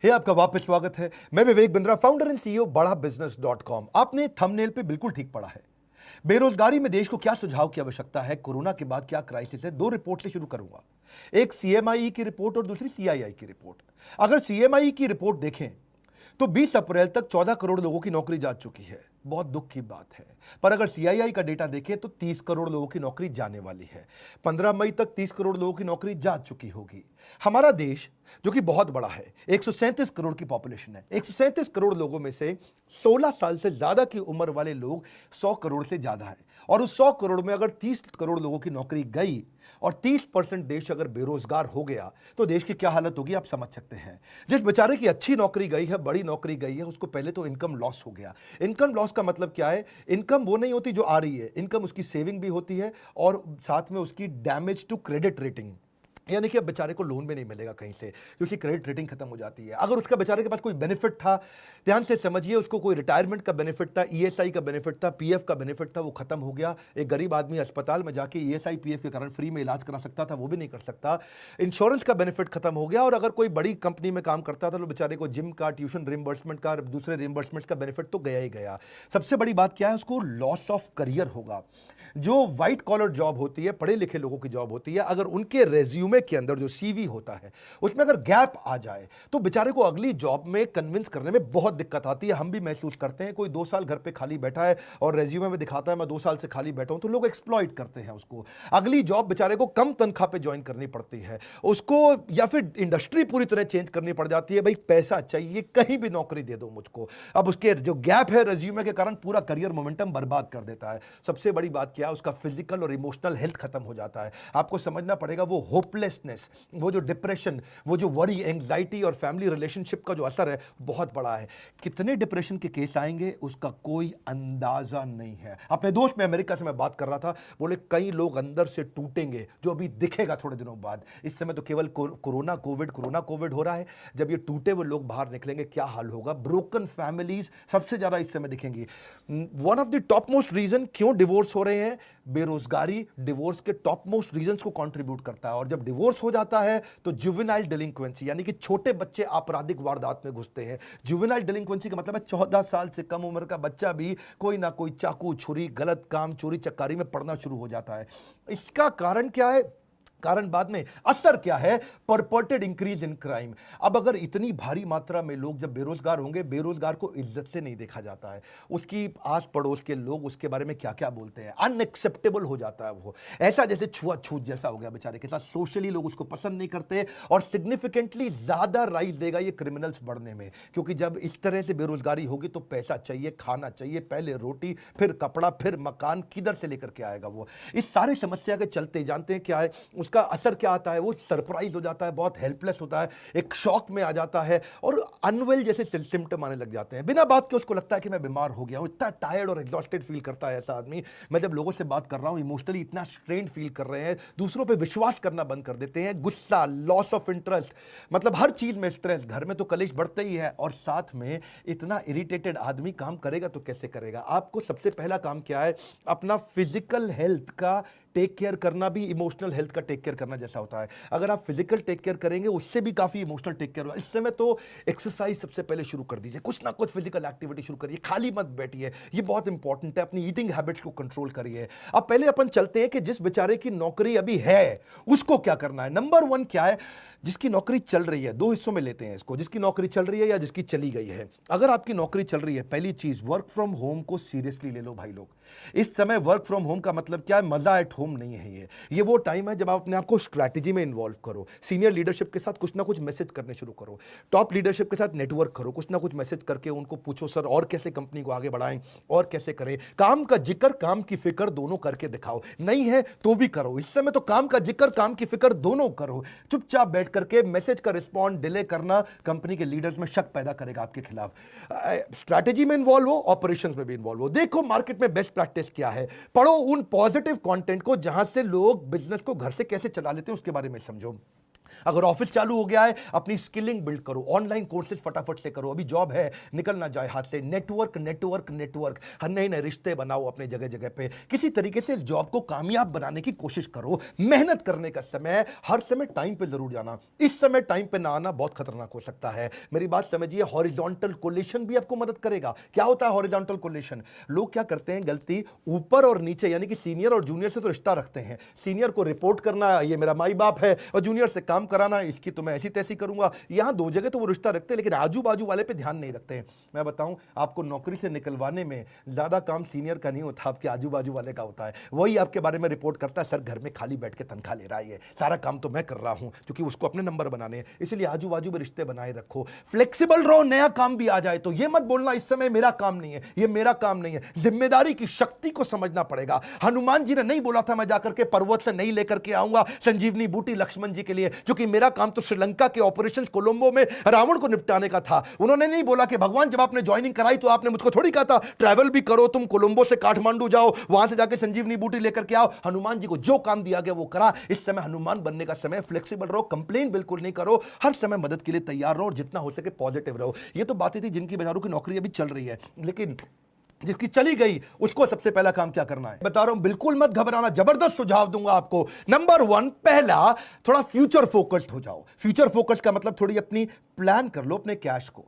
हे आपका वापस स्वागत है। मैं Vivek Bindra, founder and CEO बड़ा बिजनेस .com। आपने थंबनेल पे बिल्कुल ठीक पढ़ा है। बेरोजगारी में देश को क्या सुझाव की आवश्यकता है, कोरोना के बाद क्या क्राइसिस है। दो रिपोर्ट से शुरू करूंगा, एक सीएमआई की रिपोर्ट और दूसरी सीआईआई की रिपोर्ट। अगर सीएमआई की रिपोर्ट देखें तो 20 अप्रैल तक 14 करोड़ लोगों की नौकरी जा चुकी है, बहुत दुख की बात है। पर अगर सीआईआई का डेटा देखें तो 30 करोड़ लोगों की नौकरी जाने वाली है। 15 मई तक 30 करोड़ लोगों की नौकरी जा चुकी होगी। हमारा देश जो कि बहुत बड़ा है, 137 करोड़ की पॉपुलेशन है। 137 करोड़ लोगों में से 16 साल से ज्यादा की उम्र वाले लोग 100 करोड़ से ज्यादा है। और उस 100 करोड़ में अगर 30 करोड़ लोगों की नौकरी गई और 30% देश अगर बेरोजगार हो गया तो देश की क्या हालत होगी आप समझ सकते हैं। जिस बेचारे की अच्छी नौकरी गई है, बड़ी नौकरी गई है, उसको पहले तो इनकम लॉस हो गया। इनकम लॉस का मतलब क्या है? इनकम वो नहीं होती जो आ रही है, इनकम उसकी सेविंग भी होती है और साथ में उसकी डैमेज टू क्रेडिट रेटिंग, यानी कि अब बेचारे को लोन भी नहीं मिलेगा कहीं से क्योंकि क्रेडिट रेटिंग खत्म हो जाती है। अगर उसका बेचारे के पास कोई बेनिफिट था, ध्यान से समझिए, उसको कोई रिटायरमेंट का बेनिफिट था, ईएसआई का बेनिफिट था, पीएफ का बेनिफिट था, वो खत्म हो गया। एक गरीब आदमी अस्पताल में जाके ईएसआई पीएफ के कारण फ्री में इलाज करा सकता था, वो भी नहीं कर सकता। इंश्योरेंस का बेनिफिट खत्म हो गया। और अगर कोई बड़ी कंपनी में काम करता था तो बेचारे को जिम का, ट्यूशन रिम्बर्समेंट का, दूसरे रिम्बर्समेंट का बेनिफिट तो गया ही गया। सबसे बड़ी बात क्या है? उसको लॉस ऑफ करियर होगा। जो व्हाइट कॉलर जॉब होती है, पढ़े लिखे लोगों की जॉब होती है, अगर उनके रेज्यूमे के अंदर जो सीवी होता है उसमें अगर गैप आ जाए तो बेचारे को अगली जॉब में कन्विंस करने में बहुत दिक्कत आती है। हम भी महसूस करते हैं। कोई 2 साल घर पे खाली बैठा है और रेज्यूमे में दिखाता है मैं 2 साल से खाली बैठा हूं, तो लोग एक्सप्लॉइट करते हैं उसको। अगली जॉब बेचारे को कम तनख्वाह पे ज्वाइन करनी पड़ती है उसको, या फिर इंडस्ट्री पूरी तरह चेंज करनी पड़ जाती है। भाई पैसा चाहिए, कहीं भी नौकरी दे दो मुझको। अब उसके जो गैप है रेज्यूमे के कारण पूरा करियर मोमेंटम बर्बाद कर देता है। सबसे बड़ी बात क्या है? उसका फिजिकल और इमोशनल हेल्थ खत्म हो जाता है। आपको समझना पड़ेगा, वो होपलेसनेस, वो जो डिप्रेशन, वो जो वरी, एंग्जाइटी और फैमिली रिलेशनशिप का जो असर है बहुत बड़ा है। कितने डिप्रेशन के केस आएंगे उसका कोई अंदाजा नहीं है। अपने दोस्त में अमेरिका से मैं बात कर रहा था, बोले कई लोग अंदर से टूटेंगे जो अभी दिखेगा थोड़े दिनों बाद। इस समय तो केवल कोरोना कोविड हो रहा है। जब ये टूटे हुए लोग बाहर निकलेंगे क्या हाल होगा? ब्रोकन फैमिलीज सबसे ज्यादा इस समय दिखेंगी। One of the top most reason क्यों डिवोर्स हो रहे हैं, बेरोजगारी डिवोर्स के टॉप मोस्ट रीजंस को कंट्रीब्यूट करता है। और जब डिवोर्स हो जाता है तो जुवेनाइल डिलिंक्वेंसी, यानी कि छोटे बच्चे आपराधिक वारदात में घुसते हैं। जुवेनाइल डिलिंक्वेंसी का मतलब है 14 साल से कम उम्र का बच्चा भी कोई ना कोई चाकू, छुरी, गलत काम, चोरी चक्कारी में पड़ना शुरू हो जाता है। इसका कारण क्या है? कारण बाद में, असर क्या है? परपर्टेड इंक्रीज इन क्राइम। अब अगर इतनी भारी मात्रा में लोग जब बेरोजगार होंगे, बेरोजगार को इज्जत से नहीं देखा जाता है। उसकी आस पड़ोस के लोग उसके बारे में क्या क्या बोलते हैं, अनएक्सेप्टेबल हो जाता है। वो ऐसा जैसे छुआछूत जैसा हो गया बेचारे के साथ। सोशली लोग उसको पसंद नहीं करते और सिग्निफिकेंटली ज्यादा राइज देगा ये क्रिमिनल्स बढ़ने में। क्योंकि जब इस तरह से बेरोजगारी होगी तो पैसा चाहिए, खाना चाहिए, पहले रोटी, फिर कपड़ा, फिर मकान, किधर से लेकर के आएगा वो? इस सारी समस्या के चलते जानते हैं क्या है उसका असर क्या आता है? वो सरप्राइज हो जाता है, बहुत हेल्पलेस होता है, एक शॉक में आ जाता है और अनवेल जैसे सिम्टम आने लग जाते हैं। बिना बात के उसको लगता है कि मैं बीमार हो गया हूं। इतना टायर्ड और एग्जॉस्टेड फील करता है ऐसा आदमी। मैं जब लोगों से बात कर रहा हूं, इमोशनली इतना स्ट्रेन फील कर रहे हैं, दूसरों पे विश्वास करना बंद कर देते हैं, गुस्सा, लॉस ऑफ इंटरेस्ट, मतलब हर चीज में स्ट्रेस, घर में तो कलेश बढ़ते ही है। और साथ में इतना इरिटेटेड आदमी काम करेगा तो कैसे करेगा? आपको सबसे पहला काम क्या है? अपना फिजिकल हेल्थ का टेक केयर करना भी इमोशनल हेल्थ का टेक केयर करना जैसा होता है। अगर आप फिजिकल टेक केयर करेंगे उससे भी काफी इमोशनल टेक केयर होगा। इस समय तो एक्सरसाइज सबसे पहले शुरू कर दीजिए, कुछ ना कुछ फिजिकल एक्टिविटी शुरू करिए, खाली मत बैठिए, ये बहुत इंपॉर्टेंट है। अपनी ईटिंग हैबिट्स को कंट्रोल करिए। अब पहले अपन चलते हैं कि जिस बेचारे की नौकरी अभी है उसको क्या करना है। नंबर 1 क्या है? जिसकी नौकरी चल रही है, 2 हिस्सों में लेते हैं इसको, जिसकी नौकरी चल रही है या जिसकी चली गई है। अगर आपकी नौकरी चल रही है, पहली चीज वर्क फ्रॉम होम को सीरियसली ले लो भाई लोग। इस समय वर्क फ्रॉम होम का मतलब क्या है? मजा एट होम नहीं है। ये वो टाइम है जब आप अपने आप को स्ट्रैटेजी में इन्वॉल्व करो, सीनियर लीडरशिप के साथ कुछ ना कुछ मैसेज करने शुरू करो, टॉप लीडरशिप के साथ नेटवर्क करो, कुछ ना कुछ मैसेज करके उनको पूछो सर और कैसे कंपनी को आगे बढ़ाएं और कैसे करें। काम का जिक्र, काम की फिक्र दोनों करके दिखाओ। नहीं है तो भी करो। इस समय तो काम का जिक्र, काम की फिक्र दोनों करो। चुपचाप बैठ करके मैसेज का रिस्पॉन्ड डिले करना कंपनी के लीडर्स में शक पैदा करेगा आपके खिलाफ। स्ट्रैटेजी में इन्वॉल्व हो, ऑपरेशंस में भी इन्वॉल्व हो। देखो मार्केट में बेस्ट प्रैक्टिस क्या है, पढ़ो उन पॉजिटिव कंटेंट को जहां से लोग बिजनेस को घर से कैसे चला लेते हैं उसके बारे में समझो। अगर ऑफिस चालू हो गया है, अपनी स्किलिंग बिल्ड करो, ऑनलाइन कोर्सेज फटाफट से करो, अभी जॉब है निकल ना जाए हाथ से। नेटवर्क नेटवर्क नेटवर्क, हर नए नए रिश्ते बनाओ अपने जगह जगह पे, किसी तरीके से इस जॉब को कामयाब बनाने की कोशिश करो। मेहनत करने का समय, हर समय टाइम पे जरूर जाना, इस समय टाइम पे ना आना बहुत खतरनाक हो सकता है। मेरी बात समझिए, हॉरिजॉन्टल कोलेशन भी आपको मदद करेगा। क्या होता है हॉरिजॉन्टल कोलेशन? लोग क्या करते हैं गलती, ऊपर और नीचे यानी कि सीनियर और जूनियर से तो रिश्ता रखते हैं, सीनियर को रिपोर्ट करना, ये मेरा माई बाप है, और जूनियर से काम कराना, इसकी तो मैं ऐसी तैसी करूंगा। यहां दो जगह तो वो रिश्ता रखते हैं, लेकिन आजू बाजू वाले पे ध्यान नहीं रखते हैं। मैं बताऊं, आपको नौकरी से निकलवाने में ज्यादा काम सीनियर का नहीं होता, आपके आजू बाजू वाले का होता है। वही आपके बारे में रिपोर्ट करता है, सर घर में खाली बैठ के तनख्वाह ले रहा है, सारा काम तो मैं कर रहा हूं, क्योंकि उसको अपने नंबर बनाने हैं। इसलिए आजू बाजू में रिश्ते बनाए रखो, फ्लेक्सिबल रहो। नया काम भी आ जाए तो ये मत बोलना इस समय मेरा काम नहीं है, ये मेरा काम नहीं है। जिम्मेदारी की शक्ति को समझना पड़ेगा। हनुमान जी ने नहीं बोला था मैं जाकर के पर्वत से नहीं लेकर के आऊंगा संजीवनी बूटी लक्ष्मण जी के लिए, क्योंकि मेरा काम तो श्रीलंका के ऑपरेशन कोलंबो में रावण को निपटाने का था। उन्होंने नहीं बोला कि भगवान जब आपने ज्वाइनिंग कराई तो आपने मुझको थोड़ी कहा था ट्रैवल भी करो, तुम कोलंबो से काठमांडू जाओ, वहां से जाके संजीवनी बूटी लेकर के आओ। हनुमान जी को जो काम दिया गया वो करा। इस समय हनुमान बनने का समय, फ्लेक्सिबल रहो, कंप्लेन बिल्कुल नहीं करो, हर समय मदद के लिए तैयार रहो और जितना हो सके पॉजिटिव रहो। ये तो बातें थी जिनकी बेचारों की नौकरी अभी चल रही है, लेकिन जिसकी चली गई उसको सबसे पहला काम क्या करना है बता रहा हूं, बिल्कुल मत घबराना, जबरदस्त सुझाव दूंगा आपको। नंबर 1, पहला, थोड़ा फ्यूचर फोकस्ड हो जाओ। फ्यूचर फोकस्ड का मतलब थोड़ी अपनी प्लान कर लो अपने कैश को।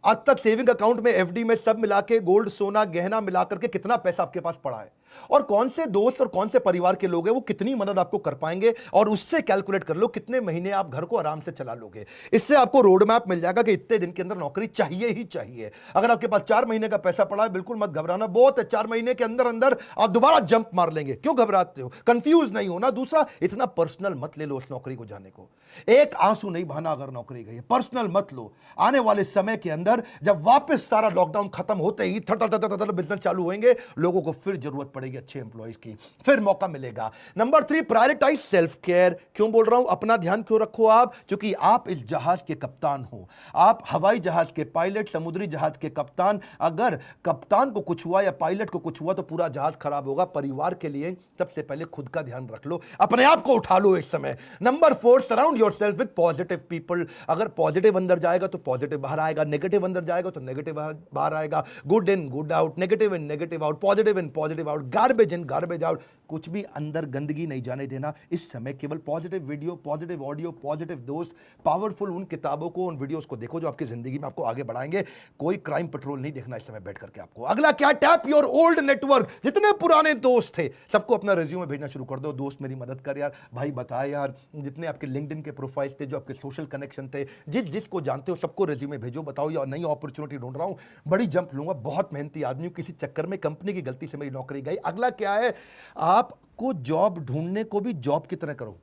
आज तक सेविंग अकाउंट में, एफडी में, सब मिला के, गोल्ड सोना गहना मिला करके कितना पैसा आपके पास पड़ा है, और कौन से दोस्त और कौन से परिवार के लोग हैं वो कितनी मदद आपको कर पाएंगे, और उससे कैलकुलेट कर लो कितने महीने आप घर को आराम से चला लोगे। इससे आपको रोड मैप मिल जाएगा कि इतने दिन के अंदर नौकरी चाहिए ही चाहिए। अगर आपके पास 4 महीने का पैसा पड़ा है, बिल्कुल मत घबराना, बहुत है, 4 महीने के अंदर अंदर आप दोबारा जंप मार लेंगे। क्यों घबराते हो? कंफ्यूज नहीं होना। दूसरा, इतना पर्सनल मत ले लो उस नौकरी को जाने को, एक आंसू नहीं बहाना अगर नौकरी गई, पर्सनल मत लो। आने वाले समय के अंदर जब वापस सारा लॉकडाउन खत्म होते ही बिजनेस चालू होंगे, लोगों को फिर जरूरत पड़ेगी अच्छे एम्प्लॉइज की, फिर मौका मिलेगा। Number 3, prioritise self care. क्यों बोल रहा हूं अपना ध्यान क्यों रखो आप? क्योंकि आप इस जहाज के कप्तान हो, आप हवाई जहाज के पायलट, समुद्री जहाज के कप्तान। अगर कप्तान को कुछ हुआ या पायलट को कुछ हुआ तो पूरा जहाज खराब होगा। परिवार के लिए सबसे पहले खुद का ध्यान रख लो, अपने आप को उठा लो इस समय। Number 4, surround yourself with positive people. अगर पॉजिटिव अंदर जाएगा तो पॉजिटिव बाहर आएगा, नेगेटिव अंदर जाएगा तो नेगेटिव बाहर आएगा। Good in good out, negative in negative out, positive in positive out, garbage in garbage out. कुछ भी अंदर गंदगी नहीं जाने देना इस समय। केवल positive video, positive audio, positive दोस्त, पावरफुल उन किताबों को, उन वीडियोस को देखो जो आपकी जिंदगी में आपको आगे बढ़ाएंगे। कोई क्राइम पेट्रोल नहीं देखना इस समय बैठ करके आपको। अगला क्या? Tap your old network. जितने पुराने दोस्त थे सबको अपना रिज्यूमे भेजना शुरू कर दो। दोस्त मेरी मदद कर यार, भाई बता यार, जितने आपके लिंक्डइन के प्रोफाइल थे, जो आपके सोशल कनेक्शन थे, जिसको जानते हो सबको रिज्यूमे भेजो, बताओ यार नई अपॉर्चुनिटी ढूंढ रहा हूं, बड़ी जंप लूंगा, बहुत मेहनती आदमी हूं, किसी चक्कर में कंपनी की गलती से मेरी नौकरी गई। अगला क्या है? आपको जॉब ढूंढने को भी जॉब की तरह करो,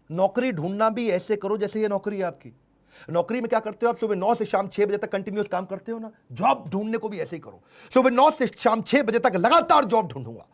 नौकरी ढूंढना भी ऐसे करो जैसे ये नौकरी है आपकी। नौकरी में क्या करते हो आप? सुबह 9 से शाम 6 बजे तक कंटिन्यूअस काम करते हो ना, जॉब ढूंढने को भी ऐसे ही करो। सुबह 9 से शाम 6 बजे तक लगातार जॉब ढूंढूंगा,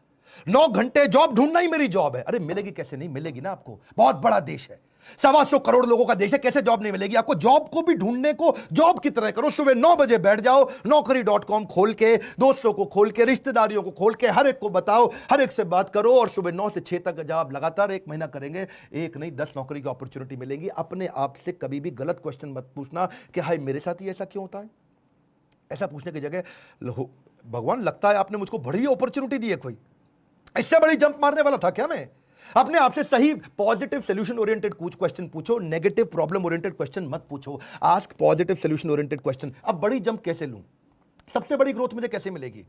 9 घंटे जॉब ढूंढना ही मेरी जॉब है। अरे मिलेगी कैसे? नहीं मिलेगी ना आपको, बहुत बड़ा देश है, 125 करोड़ लोगों का देश है, कैसे जॉब नहीं मिलेगी आपको? जॉब को भी ढूंढने को जॉब की तरह करो। सुबह 9 बजे बैठ जाओ, naukri.com खोल के, दोस्तों को खोल के, रिश्तेदारियों को खोल के, हर एक को बताओ, हर एक से बात करो, और सुबह 9 से 6 तक जब आप लगातार 1 महीना करेंगे, एक नहीं 10 नौकरी की अपॉर्चुनिटी मिलेगी। अपने आप से कभी भी गलत क्वेश्चन मत पूछना कि हाय मेरे साथ ही ऐसा क्यों होता है। ऐसा पूछने की जगह, भगवान लगता है आपने मुझको बड़ी अपॉर्चुनिटी दी है, कोई इससे बड़ी जंप मारने वाला था क्या मैं? अपने आप से सही पॉजिटिव सोल्यूशन ओरिएंटेड कुछ क्वेश्चन पूछो, नेगेटिव प्रॉब्लम ओरिएंटेड क्वेश्चन मत पूछो। Ask positive solution oriented question. अब बड़ी जंप कैसे लूं? सबसे बड़ी ग्रोथ मुझे कैसे मिलेगी?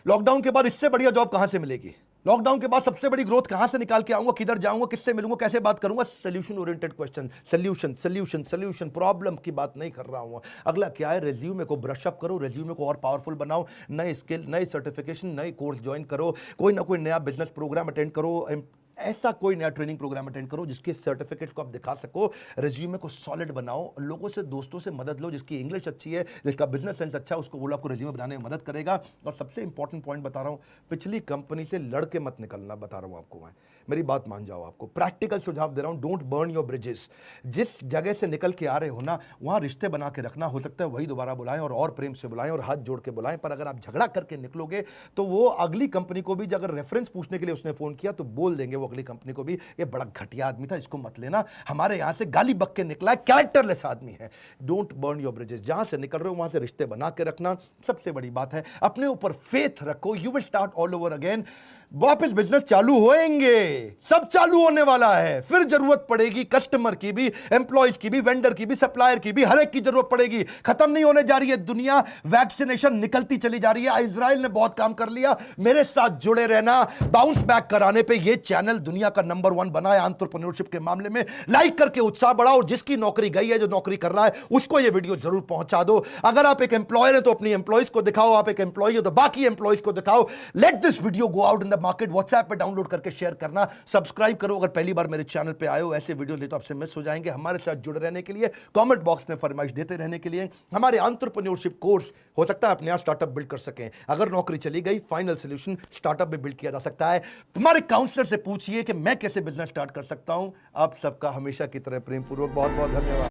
लॉकडाउन के बाद इससे बढ़िया जॉब कहां से मिलेगी? लॉकडाउन के बाद सबसे बड़ी ग्रोथ कहां से निकाल के आऊंगा? किधर जाऊंगा? किससे मिलूंगा? कैसे बात करूंगा? Solution oriented question, solution solution solution. Problem की बात नहीं कर रहा हूं। अगला क्या है? रिज्यूमे को ब्रश अप करो, रिज्यूमे को और पावरफुल बनाओ, नए स्किल, नए सर्टिफिकेशन, नए कोर्स ज्वाइन करो, कोई ना कोई नया बिजनेस प्रोग्राम अटेंड करो, ऐसा कोई नया ट्रेनिंग प्रोग्राम अटेंड करो जिसके सर्टिफिकेट को आप दिखा सको। रिज्यूमे को सॉलिड बनाओ, लोगों से, दोस्तों से मदद लो, जिसकी इंग्लिश अच्छी है, जिसका बिजनेस सेंस अच्छा है, उसको बोलो आपको रिज्यूमे बनाने में मदद करेगा। और सबसे इंपॉर्टेंट पॉइंट बता रहा हूं, पिछली कंपनी से लड़ के मत निकलना, बता रहा हूं आपको मैं, मेरी बात मान जाओ। आपको प्रैक्टिकल सुझाव दे रहा हूं, डोंट बर्न योर ब्रिजेस। जिस जगह से निकल के आ रहे हो ना, वहां रिश्ते बना के रखना। हो सकता है वही दोबारा बुलाएं और प्रेम से बुलाएं और हाथ जोड़ के बुलाएं, पर अगर आप झगड़ा करके निकलोगे तो वो अगली कंपनी को भी अगर रेफरेंस पूछने के लिए उसने फोन किया तो बोल देंगे वो अगली कंपनी को भी, ये बड़ा घटिया आदमी था, इसको मत लेना, हमारे यहां से गाली बक के निकला है, कैरेक्टरलेस आदमी है। डोंट बर्न योर ब्रिजेस, जहां से निकल रहे हो वहां से रिश्ते बना के रखना सबसे बड़ी बात है। अपने ऊपर फेथ रखो, you will start all over again. वापस बिजनेस चालू होएंगे, सब चालू होने वाला है, फिर जरूरत पड़ेगी कस्टमर की भी, एम्प्लॉयज की भी, वेंडर की भी, सप्लायर की भी, हर एक की जरूरत पड़ेगी। खत्म नहीं होने जा रही है दुनिया, वैक्सीनेशन निकलती चली जा रही है। इजराइल ने बहुत काम कर लिया, मेरे साथ जुड़े रहना। बाउंस बैक कराने पे ये चैनल दुनिया का नंबर 1 बना है एंटरप्रेन्योरशिप के मामले में। लाइक करके उत्साह बढ़ाओ, और जिसकी नौकरी गई है, जो नौकरी कर रहा है, उसको ये वीडियो जरूर पहुंचा दो। अगर आप एक एम्प्लॉयर है तो अपनी एम्प्लॉयज को दिखाओ, आप एक एम्प्लॉय हो तो बाकी एम्प्लॉयज को दिखाओ। Let this video go out in the market. WhatsApp पे डाउनलोड करके शेयर करना, सब्सक्राइब करो अगर पहली बार मेरे चैनल पे आए हो। ऐसे वीडियो ले तो आपसे मिस हो जाएंगे। हमारे साथ जुड़े रहने के लिए, कमेंट बॉक्स में फरमाइश देते रहने के लिए, हमारे एंटरप्रेन्योरशिप कोर्स हो सकता है अपने यहां स्टार्टअप बिल्ड कर सकें। अगर नौकरी चली गई, फाइनल सॉल्यूशन स्टार्टअप में बिल्ड किया जा सकता है। हमारे काउंसलर से पूछिए कि मैं कैसे बिजनेस स्टार्ट कर सकता हूं। आप सबका हमेशा की तरह प्रेम पूर्वक बहुत बहुत धन्यवाद।